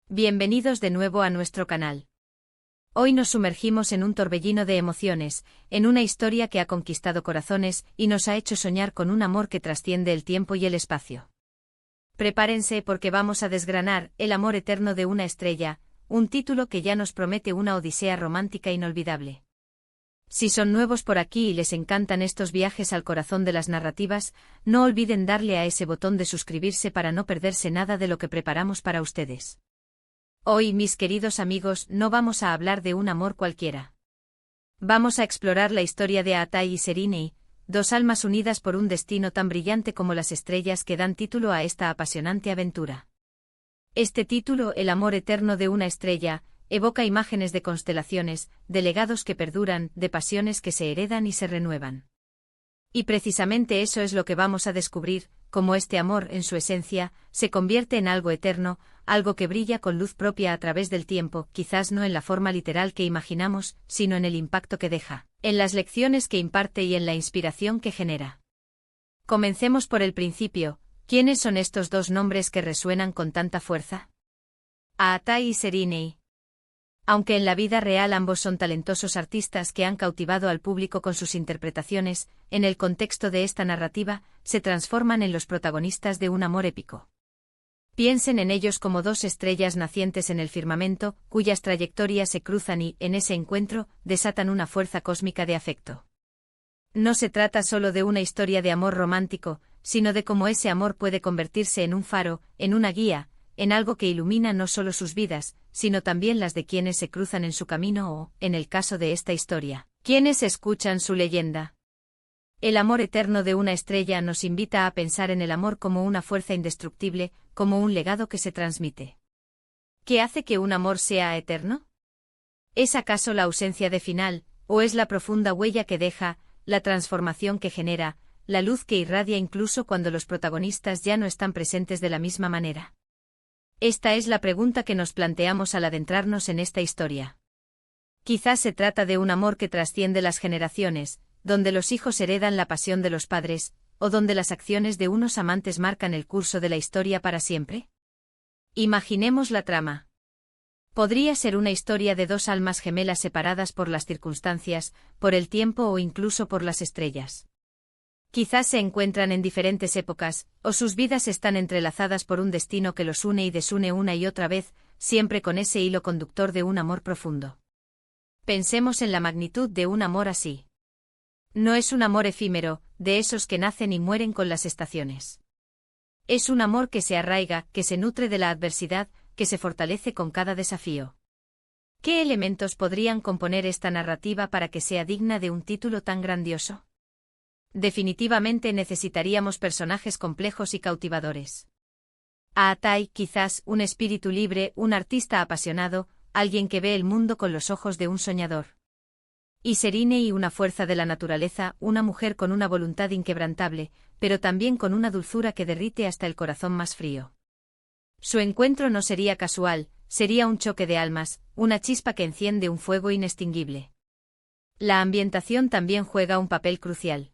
Bienvenidos de nuevo a nuestro canal. Hoy nos sumergimos en un torbellino de emociones, en una historia que ha conquistado corazones y nos ha hecho soñar con un amor que trasciende el tiempo y el espacio. Prepárense porque vamos a desgranar El amor eterno de una estrella, un título que ya nos promete una odisea romántica inolvidable. Si son nuevos por aquí y les encantan estos viajes al corazón de las narrativas, no olviden darle a ese botón de suscribirse para no perderse nada de lo que preparamos para ustedes. Hoy, mis queridos amigos, no vamos a hablar de un amor cualquiera. Vamos a explorar la historia de Aatai y Serine, dos almas unidas por un destino tan brillante como las estrellas que dan título a esta apasionante aventura. Este título, El amor eterno de una estrella, evoca imágenes de constelaciones, de legados que perduran, de pasiones que se heredan y se renuevan. Y precisamente eso es lo que vamos a descubrir, cómo este amor, en su esencia, se convierte en algo eterno, algo que brilla con luz propia a través del tiempo, quizás no en la forma literal que imaginamos, sino en el impacto que deja, en las lecciones que imparte y en la inspiración que genera. Comencemos por el principio. ¿Quiénes son estos dos nombres que resuenan con tanta fuerza? Aatai y Serine. Aunque en la vida real ambos son talentosos artistas que han cautivado al público con sus interpretaciones, en el contexto de esta narrativa, se transforman en los protagonistas de un amor épico. Piensen en ellos como dos estrellas nacientes en el firmamento, cuyas trayectorias se cruzan y, en ese encuentro, desatan una fuerza cósmica de afecto. No se trata solo de una historia de amor romántico, sino de cómo ese amor puede convertirse en un faro, en una guía, en algo que ilumina no solo sus vidas, sino también las de quienes se cruzan en su camino o, en el caso de esta historia, quienes escuchan su leyenda. El amor eterno de una estrella nos invita a pensar en el amor como una fuerza indestructible, como un legado que se transmite. ¿Qué hace que un amor sea eterno? ¿Es acaso la ausencia de final, o es la profunda huella que deja, la transformación que genera, la luz que irradia incluso cuando los protagonistas ya no están presentes de la misma manera? Esta es la pregunta que nos planteamos al adentrarnos en esta historia. Quizás se trata de un amor que trasciende las generaciones, donde los hijos heredan la pasión de los padres, o donde las acciones de unos amantes marcan el curso de la historia para siempre. Imaginemos la trama. Podría ser una historia de dos almas gemelas separadas por las circunstancias, por el tiempo o incluso por las estrellas. Quizás se encuentran en diferentes épocas, o sus vidas están entrelazadas por un destino que los une y desune una y otra vez, siempre con ese hilo conductor de un amor profundo. Pensemos en la magnitud de un amor así. No es un amor efímero, de esos que nacen y mueren con las estaciones. Es un amor que se arraiga, que se nutre de la adversidad, que se fortalece con cada desafío. ¿Qué elementos podrían componer esta narrativa para que sea digna de un título tan grandioso? Definitivamente necesitaríamos personajes complejos y cautivadores. Aatai, quizás, un espíritu libre, un artista apasionado, alguien que ve el mundo con los ojos de un soñador. Y Serine, una fuerza de la naturaleza, una mujer con una voluntad inquebrantable, pero también con una dulzura que derrite hasta el corazón más frío. Su encuentro no sería casual, sería un choque de almas, una chispa que enciende un fuego inextinguible. La ambientación también juega un papel crucial.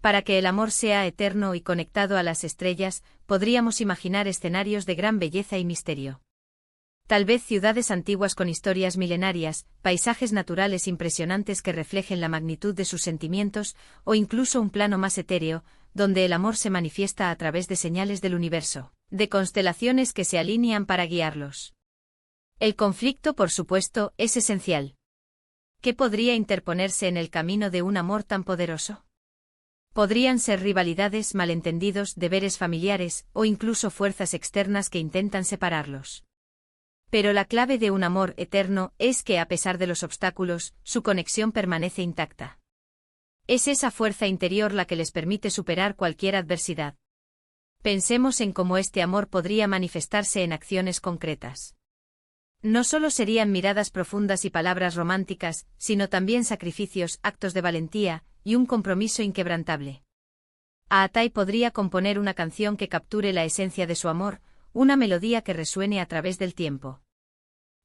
Para que el amor sea eterno y conectado a las estrellas, podríamos imaginar escenarios de gran belleza y misterio. Tal vez ciudades antiguas con historias milenarias, paisajes naturales impresionantes que reflejen la magnitud de sus sentimientos, o incluso un plano más etéreo, donde el amor se manifiesta a través de señales del universo, de constelaciones que se alinean para guiarlos. El conflicto, por supuesto, es esencial. ¿Qué podría interponerse en el camino de un amor tan poderoso? Podrían ser rivalidades, malentendidos, deberes familiares, o incluso fuerzas externas que intentan separarlos. Pero la clave de un amor eterno es que, a pesar de los obstáculos, su conexión permanece intacta. Es esa fuerza interior la que les permite superar cualquier adversidad. Pensemos en cómo este amor podría manifestarse en acciones concretas. No solo serían miradas profundas y palabras románticas, sino también sacrificios, actos de valentía, y un compromiso inquebrantable. Aatai podría componer una canción que capture la esencia de su amor, una melodía que resuene a través del tiempo.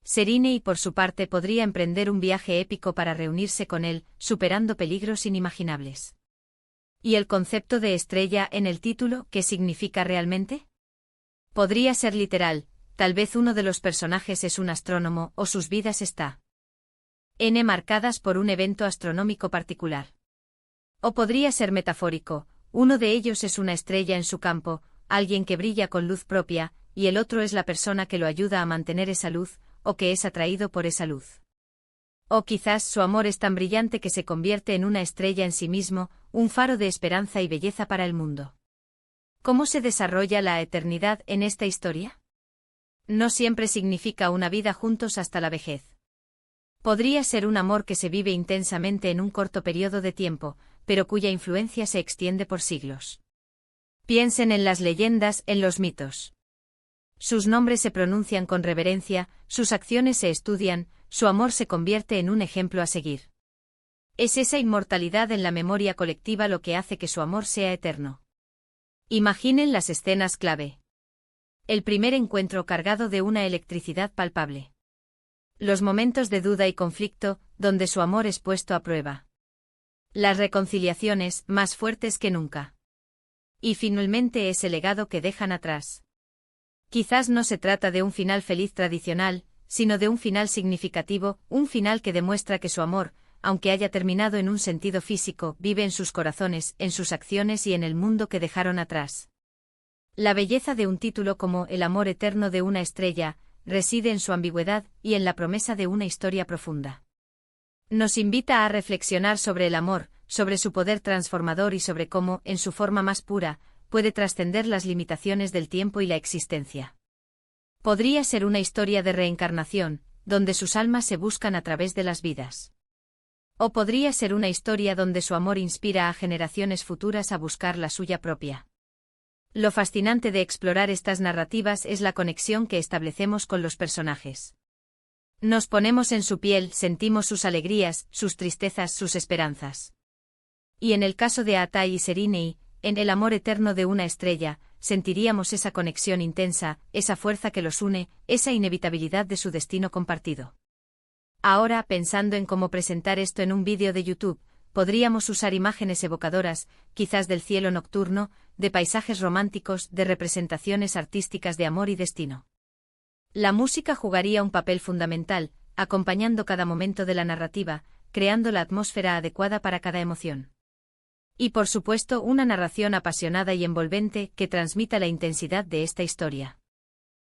Serine, por su parte, podría emprender un viaje épico para reunirse con él, superando peligros inimaginables. ¿Y el concepto de estrella en el título, qué significa realmente? Podría ser literal, tal vez uno de los personajes es un astrónomo o sus vidas está marcadas por un evento astronómico particular. O podría ser metafórico, uno de ellos es una estrella en su campo, alguien que brilla con luz propia, y el otro es la persona que lo ayuda a mantener esa luz, o que es atraído por esa luz. O quizás su amor es tan brillante que se convierte en una estrella en sí mismo, un faro de esperanza y belleza para el mundo. ¿Cómo se desarrolla la eternidad en esta historia? No siempre significa una vida juntos hasta la vejez. Podría ser un amor que se vive intensamente en un corto periodo de tiempo, pero cuya influencia se extiende por siglos. Piensen en las leyendas, en los mitos. Sus nombres se pronuncian con reverencia, sus acciones se estudian, su amor se convierte en un ejemplo a seguir. Es esa inmortalidad en la memoria colectiva lo que hace que su amor sea eterno. Imaginen las escenas clave. El primer encuentro cargado de una electricidad palpable. Los momentos de duda y conflicto, donde su amor es puesto a prueba. Las reconciliaciones, más fuertes que nunca. Y finalmente ese legado que dejan atrás. Quizás no se trata de un final feliz tradicional, sino de un final significativo, un final que demuestra que su amor, aunque haya terminado en un sentido físico, vive en sus corazones, en sus acciones y en el mundo que dejaron atrás. La belleza de un título como El amor eterno de una estrella, reside en su ambigüedad y en la promesa de una historia profunda. Nos invita a reflexionar sobre el amor, sobre su poder transformador y sobre cómo, en su forma más pura, puede trascender las limitaciones del tiempo y la existencia. Podría ser una historia de reencarnación, donde sus almas se buscan a través de las vidas. O podría ser una historia donde su amor inspira a generaciones futuras a buscar la suya propia. Lo fascinante de explorar estas narrativas es la conexión que establecemos con los personajes. Nos ponemos en su piel, sentimos sus alegrías, sus tristezas, sus esperanzas. Y en el caso de Atai y Serinei, en El amor eterno de una estrella, sentiríamos esa conexión intensa, esa fuerza que los une, esa inevitabilidad de su destino compartido. Ahora, pensando en cómo presentar esto en un vídeo de YouTube, podríamos usar imágenes evocadoras, quizás del cielo nocturno, de paisajes románticos, de representaciones artísticas de amor y destino. La música jugaría un papel fundamental, acompañando cada momento de la narrativa, creando la atmósfera adecuada para cada emoción. Y por supuesto una narración apasionada y envolvente que transmita la intensidad de esta historia.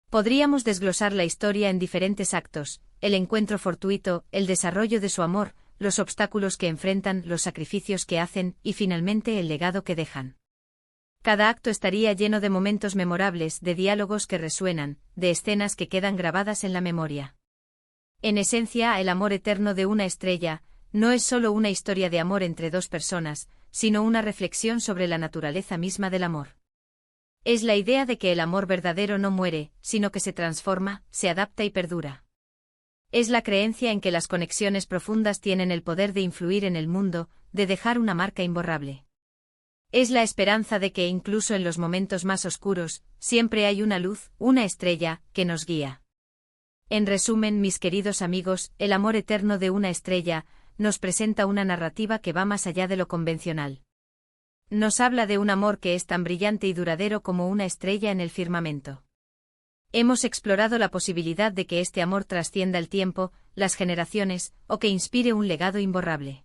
Podríamos desglosar la historia en diferentes actos, el encuentro fortuito, el desarrollo de su amor, los obstáculos que enfrentan, los sacrificios que hacen y finalmente el legado que dejan. Cada acto estaría lleno de momentos memorables, de diálogos que resuenan, de escenas que quedan grabadas en la memoria. En esencia, El amor eterno de una estrella no es solo una historia de amor entre dos personas, sino una reflexión sobre la naturaleza misma del amor. Es la idea de que el amor verdadero no muere, sino que se transforma, se adapta y perdura. Es la creencia en que las conexiones profundas tienen el poder de influir en el mundo, de dejar una marca imborrable. Es la esperanza de que incluso en los momentos más oscuros, siempre hay una luz, una estrella, que nos guía. En resumen, mis queridos amigos, El amor eterno de una estrella nos presenta una narrativa que va más allá de lo convencional. Nos habla de un amor que es tan brillante y duradero como una estrella en el firmamento. Hemos explorado la posibilidad de que este amor trascienda el tiempo, las generaciones, o que inspire un legado imborrable.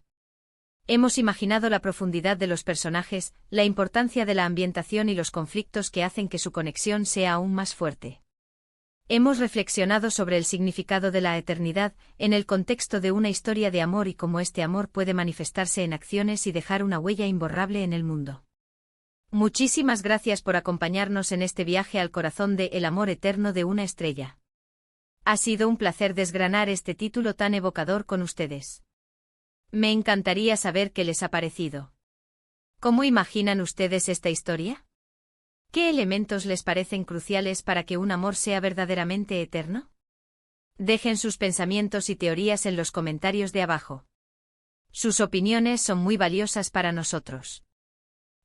Hemos imaginado la profundidad de los personajes, la importancia de la ambientación y los conflictos que hacen que su conexión sea aún más fuerte. Hemos reflexionado sobre el significado de la eternidad, en el contexto de una historia de amor y cómo este amor puede manifestarse en acciones y dejar una huella imborrable en el mundo. Muchísimas gracias por acompañarnos en este viaje al corazón de El amor eterno de una estrella. Ha sido un placer desgranar este título tan evocador con ustedes. Me encantaría saber qué les ha parecido. ¿Cómo imaginan ustedes esta historia? ¿Qué elementos les parecen cruciales para que un amor sea verdaderamente eterno? Dejen sus pensamientos y teorías en los comentarios de abajo. Sus opiniones son muy valiosas para nosotros.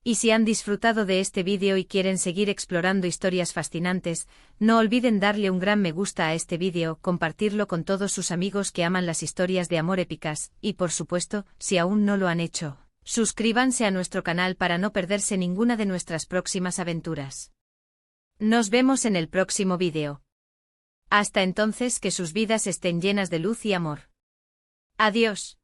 Y si han disfrutado de este vídeo y quieren seguir explorando historias fascinantes, no olviden darle un gran me gusta a este vídeo, compartirlo con todos sus amigos que aman las historias de amor épicas, y por supuesto, si aún no lo han hecho, suscríbanse a nuestro canal para no perderse ninguna de nuestras próximas aventuras. Nos vemos en el próximo vídeo. Hasta entonces, que sus vidas estén llenas de luz y amor. Adiós.